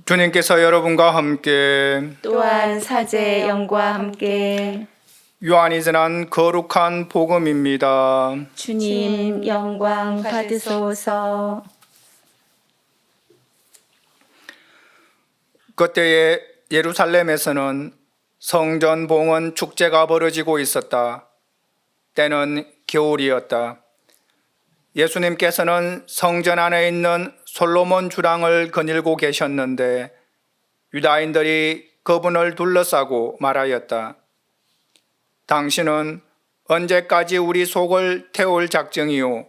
주님께서 여러분과 함께 또한 사제의 영과 함께 요한이 전한 거룩한 복음입니다. 주님 영광 받으소서. 그때에 예루살렘에서는 성전 봉헌 축제가 벌어지고 있었다. 때는 겨울이었다. 예수님께서는 성전 안에 있는 솔로몬 주랑을 거닐고 계셨는데 유다인들이 그분을 둘러싸고 말하였다. 당신은 언제까지 우리 속을 태울 작정이요?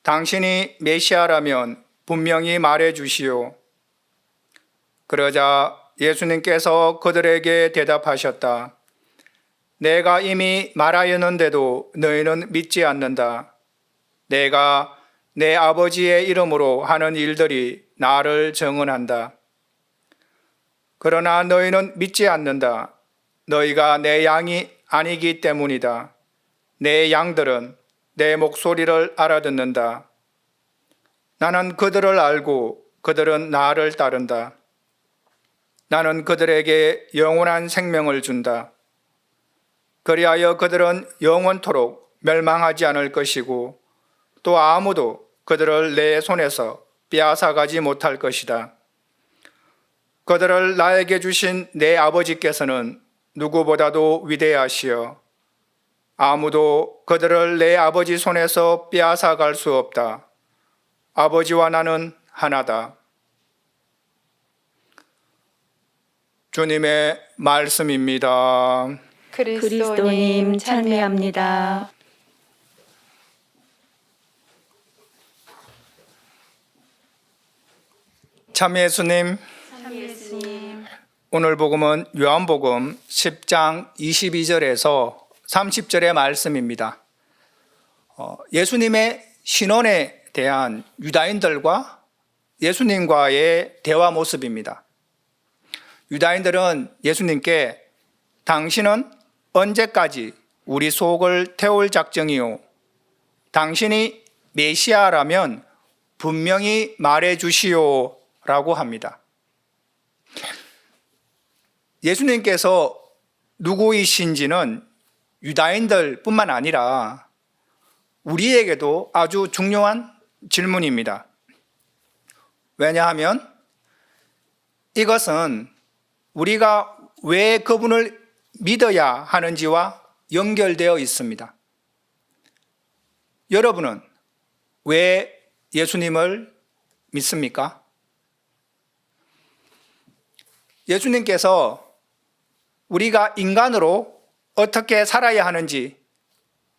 당신이 메시아라면 분명히 말해 주시오. 그러자 예수님께서 그들에게 대답하셨다. 내가 이미 말하였는데도 너희는 믿지 않는다. 내가 내 아버지의 이름으로 하는 일들이 나를 증언한다. 그러나 너희는 믿지 않는다. 너희가 내 양이 아니기 때문이다. 내 양들은 내 목소리를 알아듣는다. 나는 그들을 알고 그들은 나를 따른다. 나는 그들에게 영원한 생명을 준다. 그리하여 그들은 영원토록 멸망하지 않을 것이고 또 아무도 그들을 내 손에서 빼앗아가지 못할 것이다. 그들을 나에게 주신 내 아버지께서는 누구보다도 위대하시어 아무도 그들을 내 아버지 손에서 빼앗아갈 수 없다. 아버지와 나는 하나다. 주님의 말씀입니다. 그리스도님 찬미합니다. 참 예수님, 오늘 복음은 요한복음 10장 22절에서 30절의 말씀입니다. 예수님의 신원에 대한 유다인들과 예수님과의 대화 모습입니다. 유다인들은 예수님께 당신은 언제까지 우리 속을 태울 작정이요? 당신이 메시아라면 분명히 말해 주시오 라고 합니다. 예수님께서 누구이신지는 유다인들 뿐만 아니라 우리에게도 아주 중요한 질문입니다. 왜냐하면 이것은 우리가 왜 그분을 믿어야 하는지와 연결되어 있습니다. 여러분은 왜 예수님을 믿습니까? 예수님께서 우리가 인간으로 어떻게 살아야 하는지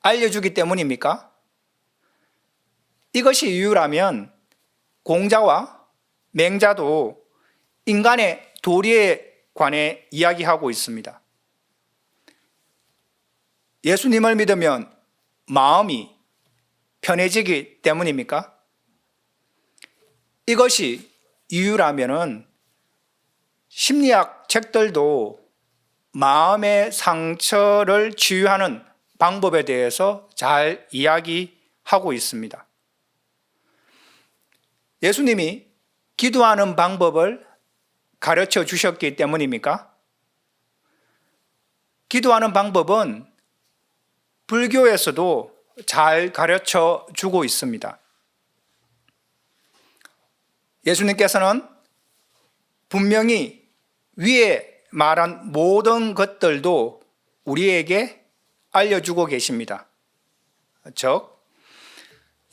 알려주기 때문입니까? 이것이 이유라면 공자와 맹자도 인간의 도리에 관해 이야기하고 있습니다. 예수님을 믿으면 마음이 편해지기 때문입니까? 이것이 이유라면은 심리학 책들도 마음의 상처를 치유하는 방법에 대해서 잘 이야기하고 있습니다. 예수님이 기도하는 방법을 가르쳐 주셨기 때문입니까? 기도하는 방법은 불교에서도 잘 가르쳐 주고 있습니다. 예수님께서는 분명히 위에 말한 모든 것들도 우리에게 알려주고 계십니다. 즉,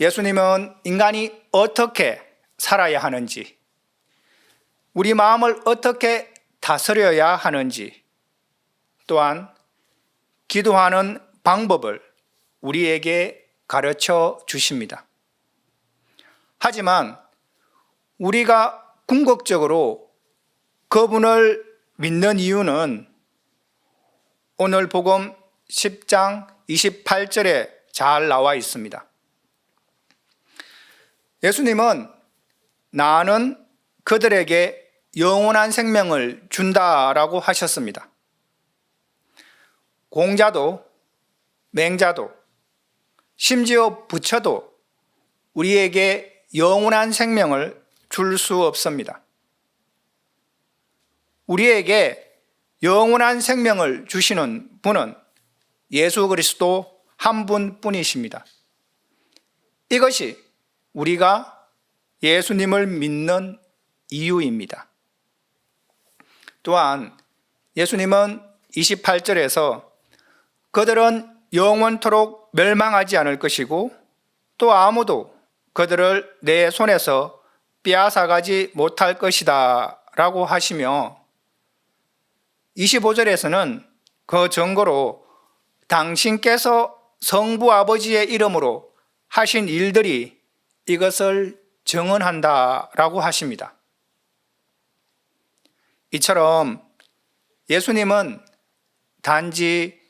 예수님은 인간이 어떻게 살아야 하는지, 우리 마음을 어떻게 다스려야 하는지, 또한 기도하는 방법을 우리에게 가르쳐 주십니다. 하지만 우리가 궁극적으로 그분을 믿는 이유는 오늘 복음 10장 28절에 잘 나와 있습니다. 예수님은 나는 그들에게 영원한 생명을 준다라고 하셨습니다. 공자도 맹자도 심지어 부처도 우리에게 영원한 생명을 줄 수 없습니다. 우리에게 영원한 생명을 주시는 분은 예수 그리스도 한 분뿐이십니다. 이것이 우리가 예수님을 믿는 이유입니다. 또한 예수님은 28절에서 그들은 영원토록 멸망하지 않을 것이고 또 아무도 그들을 내 손에서 빼앗아가지 못할 것이다 라고 하시며 25절에서는 그 증거로 당신께서 성부 아버지의 이름으로 하신 일들이 이것을 증언한다 라고 하십니다. 이처럼 예수님은 단지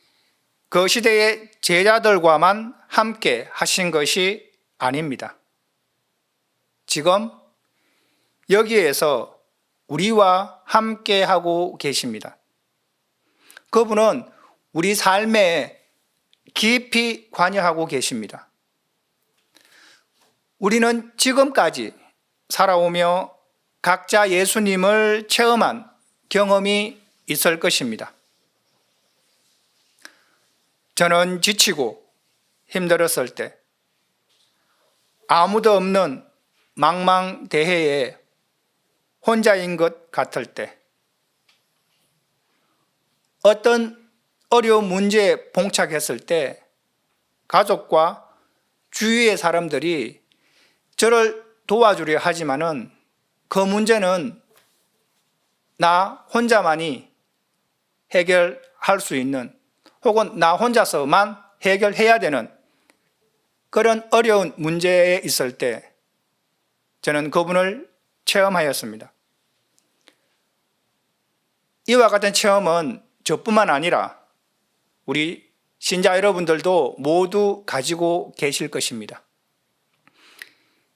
그 시대의 제자들과만 함께 하신 것이 아닙니다. 지금 여기에서 우리와 함께 하고 계십니다. 그분은 우리 삶에 깊이 관여하고 계십니다. 우리는 지금까지 살아오며 각자 예수님을 체험한 경험이 있을 것입니다. 저는 지치고 힘들었을 때, 아무도 없는 망망대해에 혼자인 것 같을 때, 어떤 어려운 문제에 봉착했을 때 가족과 주위의 사람들이 저를 도와주려 하지만은 그 문제는 나 혼자만이 해결할 수 있는, 혹은 나 혼자서만 해결해야 되는 그런 어려운 문제에 있을 때 저는 그분을 체험하였습니다. 이와 같은 체험은 저뿐만 아니라 우리 신자 여러분들도 모두 가지고 계실 것입니다.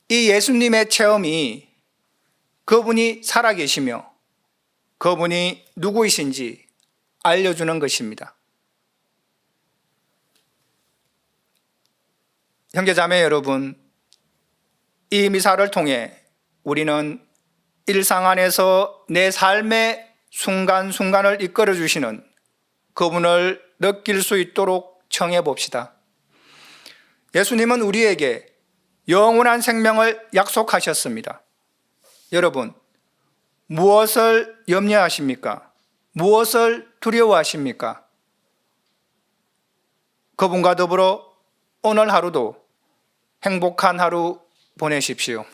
이 예수님의 체험이 그분이 살아계시며 그분이 누구이신지 알려주는 것입니다. 형제자매 여러분, 이 미사를 통해 우리는 일상 안에서 내 삶의 순간순간을 이끌어 주시는 그분을 느낄 수 있도록 청해 봅시다. 예수님은 우리에게 영원한 생명을 약속하셨습니다. 여러분, 무엇을 염려하십니까? 무엇을 두려워하십니까? 그분과 더불어 오늘 하루도 행복한 하루 보내십시오.